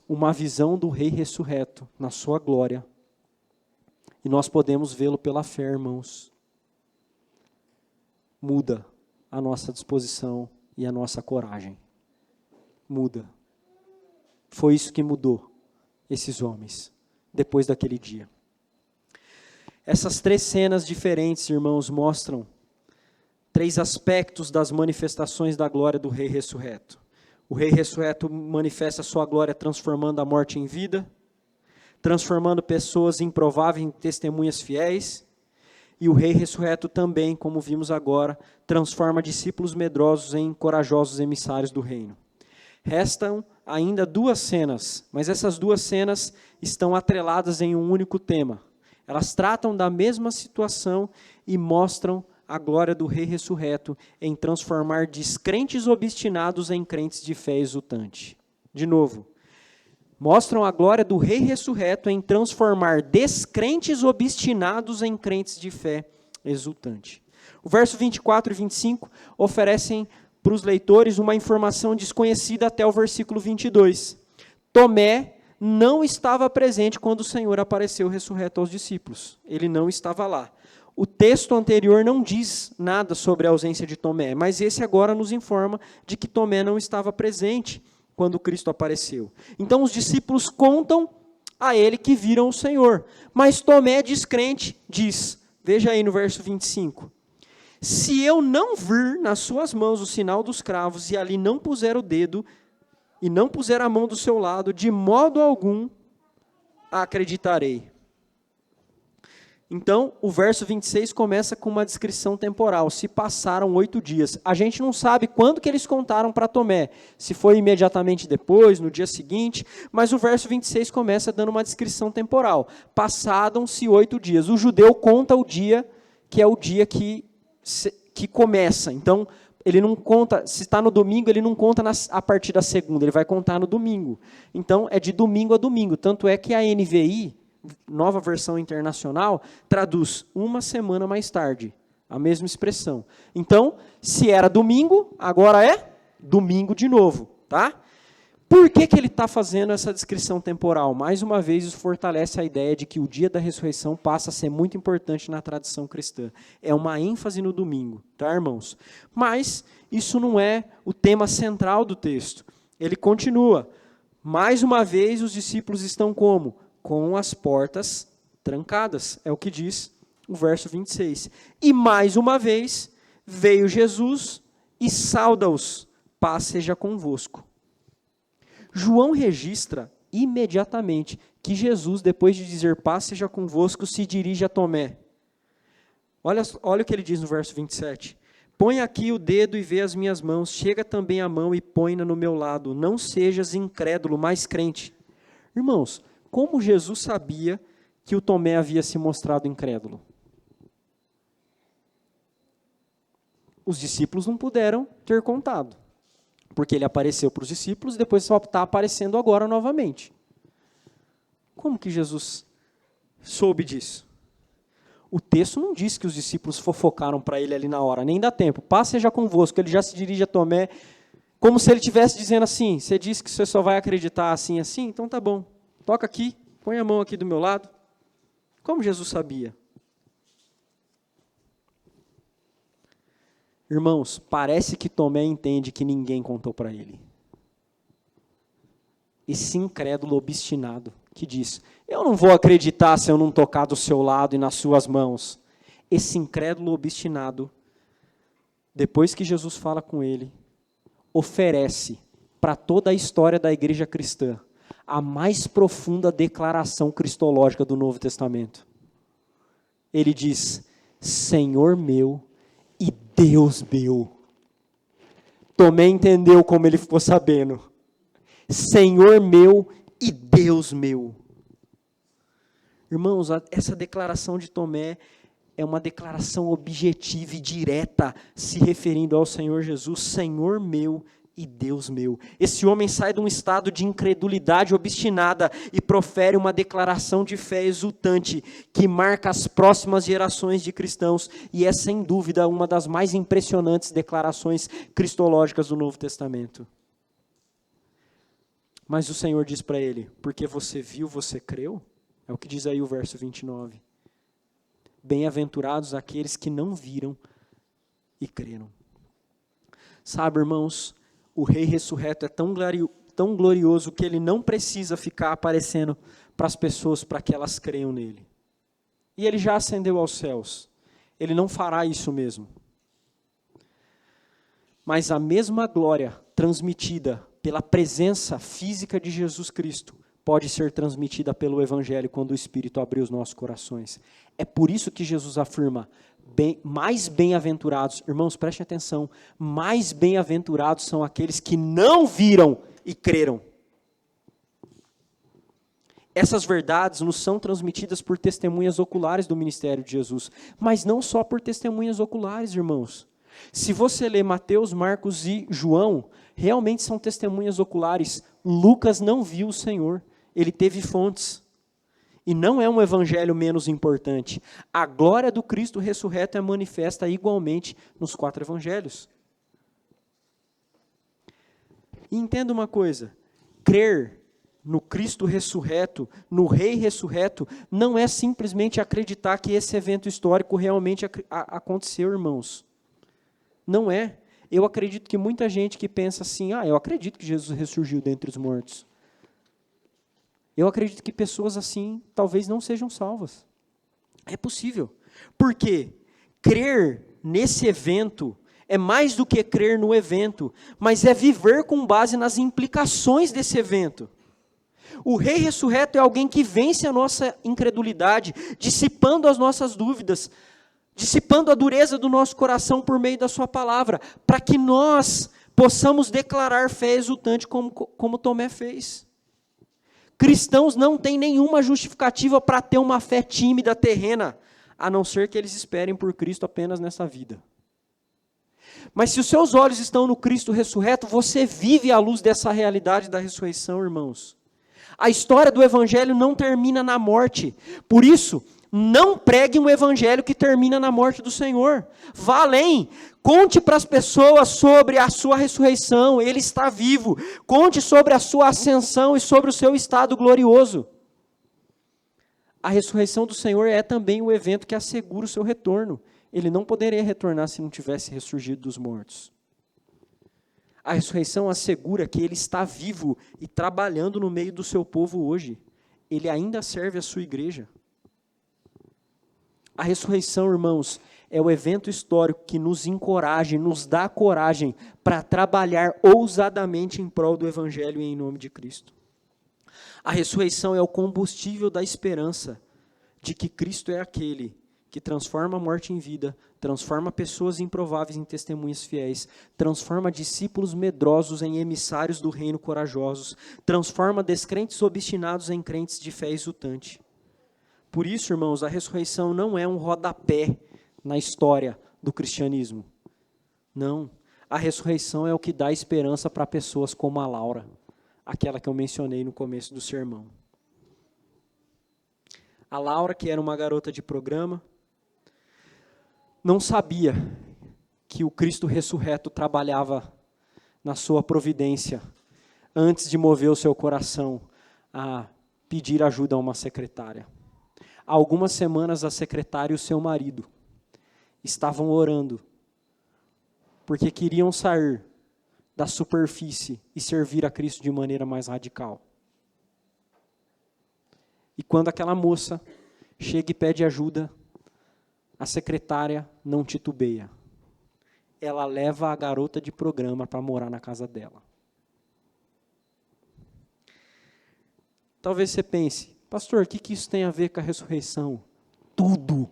[SPEAKER 1] uma visão do Rei ressurreto na sua glória, e nós podemos vê-lo pela fé, irmãos, muda a nossa disposição e a nossa coragem. Muda. Foi isso que mudou esses homens, depois daquele dia. Essas 3 cenas diferentes, irmãos, mostram 3 aspectos das manifestações da glória do Rei ressurreto. O Rei ressurreto manifesta a sua glória transformando a morte em vida, transformando pessoas improváveis em testemunhas fiéis. E o Rei ressurreto também, como vimos agora, transforma discípulos medrosos em corajosos emissários do reino. Restam ainda 2 cenas, mas essas 2 cenas estão atreladas em um único tema. Elas tratam da mesma situação e mostram a glória do Rei ressurreto em transformar descrentes obstinados em crentes de fé exultante. De novo, mostram a glória do Rei ressurreto em transformar descrentes obstinados em crentes de fé exultante. O verso 24 e 25 oferecem para os leitores uma informação desconhecida até o versículo 22. Tomé não estava presente quando o Senhor apareceu ressurreto aos discípulos. Ele não estava lá. O texto anterior não diz nada sobre a ausência de Tomé, mas esse agora nos informa de que Tomé não estava presente quando Cristo apareceu. Então os discípulos contam a ele que viram o Senhor. Mas Tomé, descrente, diz, veja aí no verso 25, se eu não vir nas suas mãos o sinal dos cravos e ali não puser o dedo e não puser a mão do seu lado, de modo algum acreditarei. Então, o verso 26 começa com uma descrição temporal. Se passaram 8 dias. A gente não sabe quando que eles contaram para Tomé. Se foi imediatamente depois, no dia seguinte. Mas o verso 26 começa dando uma descrição temporal. Passaram-se 8 dias. O judeu conta o dia, que é o dia que começa. Então, ele não conta, se está no domingo, ele não conta a partir da segunda. Ele vai contar no domingo. Então, é de domingo a domingo. Tanto é que a NVI, Nova Versão Internacional, traduz 1 semana mais tarde, a mesma expressão. Então, se era domingo, agora é domingo de novo, tá? Por que ele está fazendo essa descrição temporal? Mais uma vez, isso fortalece a ideia de que o dia da ressurreição passa a ser muito importante na tradição cristã. É uma ênfase no domingo, tá, irmãos? Mas isso não é o tema central do texto. Ele continua. Mais uma vez, os discípulos estão como? Com as portas trancadas, é o que diz o verso 26. E mais uma vez, veio Jesus e sauda-os, paz seja convosco. João registra imediatamente que Jesus, depois de dizer paz seja convosco, se dirige a Tomé. Olha o que ele diz no verso 27. Põe aqui o dedo e vê as minhas mãos, chega também a mão e põe-na no meu lado, não sejas incrédulo, mas crente. Irmãos, como Jesus sabia que o Tomé havia se mostrado incrédulo? Os discípulos não puderam ter contado, porque ele apareceu para os discípulos e depois só está aparecendo agora novamente. Como que Jesus soube disso? O texto não diz que os discípulos fofocaram para ele ali na hora, nem dá tempo. Paz seja convosco, ele já se dirige a Tomé, como se ele estivesse dizendo assim, você disse que você só vai acreditar assim, assim? Então tá bom. Toca aqui, põe a mão aqui do meu lado. Como Jesus sabia? Irmãos, parece que Tomé entende que ninguém contou para ele. Esse incrédulo obstinado que diz, eu não vou acreditar se eu não tocar do seu lado e nas suas mãos. Esse incrédulo obstinado, depois que Jesus fala com ele, oferece para toda a história da igreja cristã a mais profunda declaração cristológica do Novo Testamento. Ele diz, Senhor meu e Deus meu. Tomé entendeu como ele ficou sabendo. Senhor meu e Deus meu. Irmãos, essa declaração de Tomé é uma declaração objetiva e direta, se referindo ao Senhor Jesus, Senhor meu e Deus meu. Esse homem sai de um estado de incredulidade obstinada e profere uma declaração de fé exultante que marca as próximas gerações de cristãos e é sem dúvida uma das mais impressionantes declarações cristológicas do Novo Testamento. Mas o Senhor diz para ele, porque você viu, você creu? É o que diz aí o verso 29. Bem-aventurados aqueles que não viram e creram. Sabe, irmãos, o Rei ressurreto é tão glorioso que ele não precisa ficar aparecendo para as pessoas para que elas creiam nele. E ele já ascendeu aos céus. Ele não fará isso mesmo. Mas a mesma glória transmitida pela presença física de Jesus Cristo, pode ser transmitida pelo Evangelho quando o Espírito abrir os nossos corações. É por isso que Jesus afirma, mais bem-aventurados, irmãos, prestem atenção, mais bem-aventurados são aqueles que não viram e creram. Essas verdades nos são transmitidas por testemunhas oculares do ministério de Jesus, mas não só por testemunhas oculares, irmãos. Se você ler Mateus, Marcos e João, realmente são testemunhas oculares. Lucas não viu o Senhor, ele teve fontes. E não é um evangelho menos importante. A glória do Cristo ressurreto é manifesta igualmente nos 4 evangelhos. E entenda uma coisa, crer no Cristo ressurreto, no Rei ressurreto, não é simplesmente acreditar que esse evento histórico realmente aconteceu, irmãos. Não é. Eu acredito que muita gente que pensa assim, eu acredito que Jesus ressurgiu dentre os mortos. Eu acredito que pessoas assim talvez não sejam salvas. É possível. Porque crer nesse evento é mais do que crer no evento, mas é viver com base nas implicações desse evento. O Rei ressurreto é alguém que vence a nossa incredulidade, dissipando as nossas dúvidas, dissipando a dureza do nosso coração por meio da sua palavra, para que nós possamos declarar fé exultante como Tomé fez. Cristãos não têm nenhuma justificativa para ter uma fé tímida, terrena, a não ser que eles esperem por Cristo apenas nessa vida. Mas se os seus olhos estão no Cristo ressurreto, você vive à luz dessa realidade da ressurreição, irmãos. A história do Evangelho não termina na morte. Por isso, não pregue um Evangelho que termina na morte do Senhor. Vá além. Conte para as pessoas sobre a sua ressurreição. Ele está vivo. Conte sobre a sua ascensão e sobre o seu estado glorioso. A ressurreição do Senhor é também o evento que assegura o seu retorno. Ele não poderia retornar se não tivesse ressurgido dos mortos. A ressurreição assegura que Ele está vivo e trabalhando no meio do seu povo hoje. Ele ainda serve a sua igreja. A ressurreição, irmãos, é o evento histórico que nos encoraja, nos dá coragem para trabalhar ousadamente em prol do Evangelho e em nome de Cristo. A ressurreição é o combustível da esperança de que Cristo é aquele que transforma a morte em vida, transforma pessoas improváveis em testemunhas fiéis, transforma discípulos medrosos em emissários do reino corajosos, transforma descrentes obstinados em crentes de fé exultante. Por isso, irmãos, a ressurreição não é um rodapé na história do cristianismo. Não, a ressurreição é o que dá esperança para pessoas como a Laura, aquela que eu mencionei no começo do sermão. A Laura, que era uma garota de programa, não sabia que o Cristo ressurreto trabalhava na sua providência antes de mover o seu coração a pedir ajuda a uma secretária. Há algumas semanas a secretária e o seu marido estavam orando porque queriam sair da superfície e servir a Cristo de maneira mais radical. E quando aquela moça chega e pede ajuda, a secretária não titubeia. Ela leva a garota de programa para morar na casa dela. Talvez você pense, pastor, o que isso tem a ver com a ressurreição? Tudo.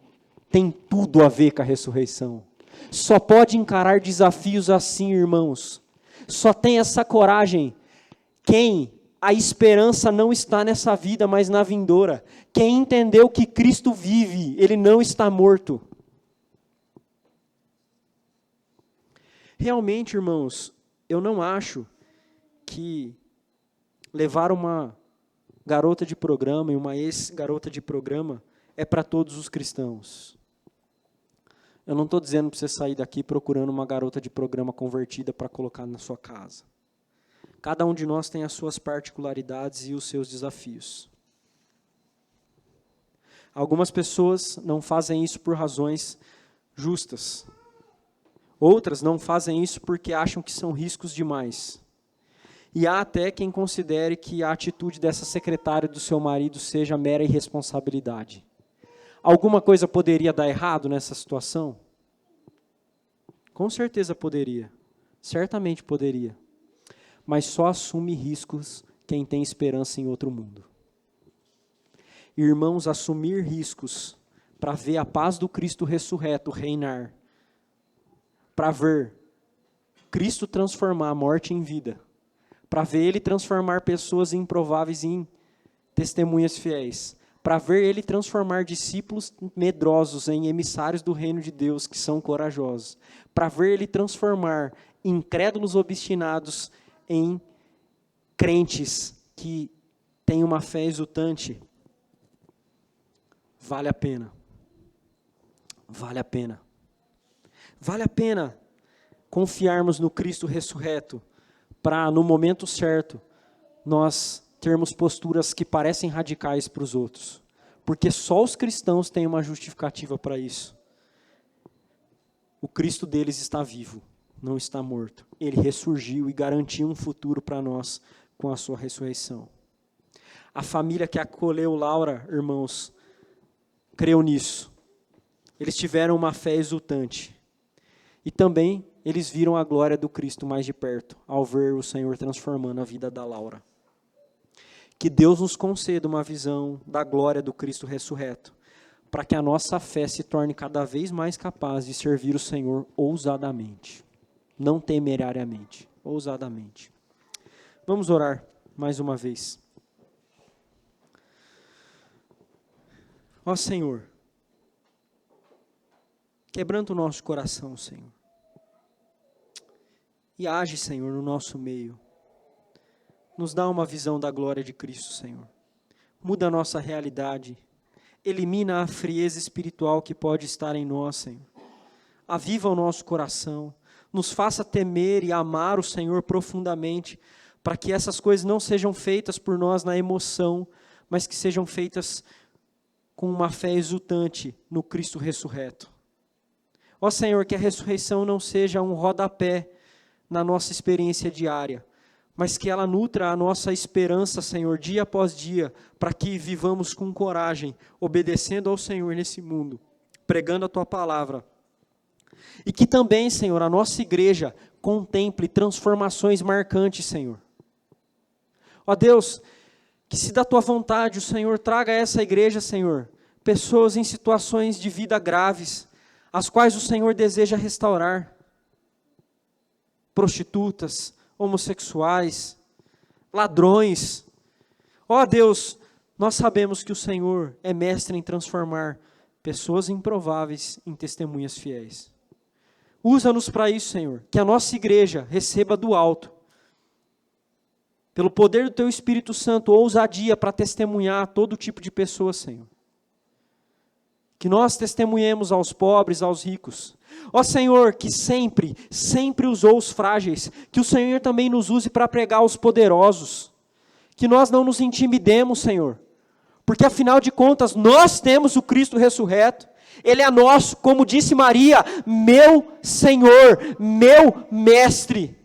[SPEAKER 1] Tem tudo a ver com a ressurreição. Só pode encarar desafios assim, irmãos. Só tem essa coragem quem a esperança não está nessa vida, mas na vindoura. Quem entendeu que Cristo vive, Ele não está morto. Realmente, irmãos, eu não acho que levar uma garota de programa e uma ex-garota de programa é para todos os cristãos. Eu não estou dizendo para você sair daqui procurando uma garota de programa convertida para colocar na sua casa. Cada um de nós tem as suas particularidades e os seus desafios. Algumas pessoas não fazem isso por razões justas. Outras não fazem isso porque acham que são riscos demais. E há até quem considere que a atitude dessa secretária do seu marido seja mera irresponsabilidade. Alguma coisa poderia dar errado nessa situação? Com certeza poderia. Certamente poderia. mas só assume riscos quem tem esperança em outro mundo. Irmãos, assumir riscos para ver a paz do Cristo ressurreto reinar, para ver Cristo transformar a morte em vida, para ver Ele transformar pessoas improváveis em testemunhas fiéis, para ver Ele transformar discípulos medrosos em emissários do reino de Deus que são corajosos, para ver Ele transformar incrédulos obstinados em crentes que têm uma fé exultante, vale a pena. Vale a pena. Vale a pena confiarmos no Cristo ressurreto para, no momento certo, nós termos posturas que parecem radicais para os outros. Porque só os cristãos têm uma justificativa para isso. O Cristo deles está vivo, não está morto. Ele ressurgiu e garantiu um futuro para nós com a sua ressurreição. A família que acolheu Laura, irmãos, creu nisso. Eles tiveram uma fé exultante. E também eles viram a glória do Cristo mais de perto, ao ver o Senhor transformando a vida da Laura. Que Deus nos conceda uma visão da glória do Cristo ressurreto, para que a nossa fé se torne cada vez mais capaz de servir o Senhor ousadamente, não temerariamente, ousadamente. Vamos orar mais uma vez. Ó Senhor, quebranta o nosso coração, Senhor. E age, Senhor, no nosso meio. Nos dá uma visão da glória de Cristo, Senhor. Muda a nossa realidade. Elimina a frieza espiritual que pode estar em nós, Senhor. Aviva o nosso coração. Nos faça temer e amar o Senhor profundamente, para que essas coisas não sejam feitas por nós na emoção, mas que sejam feitas com uma fé exultante no Cristo ressurreto. Ó Senhor, que a ressurreição não seja um rodapé na nossa experiência diária, mas que ela nutra a nossa esperança, Senhor, dia após dia, para que vivamos com coragem, obedecendo ao Senhor nesse mundo, pregando a Tua palavra. E que também, Senhor, a nossa igreja contemple transformações marcantes, Senhor. Ó Deus, que se da Tua vontade o Senhor traga a essa igreja, Senhor, pessoas em situações de vida graves, as quais o Senhor deseja restaurar. Prostitutas, homossexuais, ladrões. Ó Deus, nós sabemos que o Senhor é mestre em transformar pessoas improváveis em testemunhas fiéis. Usa-nos para isso, Senhor, que a nossa igreja receba do alto, pelo poder do Teu Espírito Santo, ousadia para testemunhar a todo tipo de pessoas, Senhor. Que nós testemunhemos aos pobres, aos ricos. Ó Senhor, que sempre usou os frágeis, que o Senhor também nos use para pregar aos poderosos. Que nós não nos intimidemos, Senhor, porque afinal de contas nós temos o Cristo ressurreto. Ele é nosso, como disse Maria, meu Senhor, meu Mestre.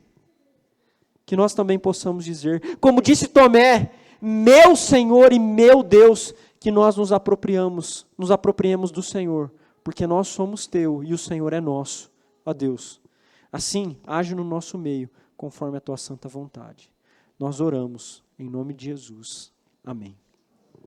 [SPEAKER 1] Que nós também possamos dizer, como disse Tomé, meu Senhor e meu Deus, que nós nos apropriemos do Senhor, porque nós somos Teu e o Senhor é nosso, ó Deus. Assim, age no nosso meio, conforme a Tua santa vontade. Nós oramos, em nome de Jesus. Amém.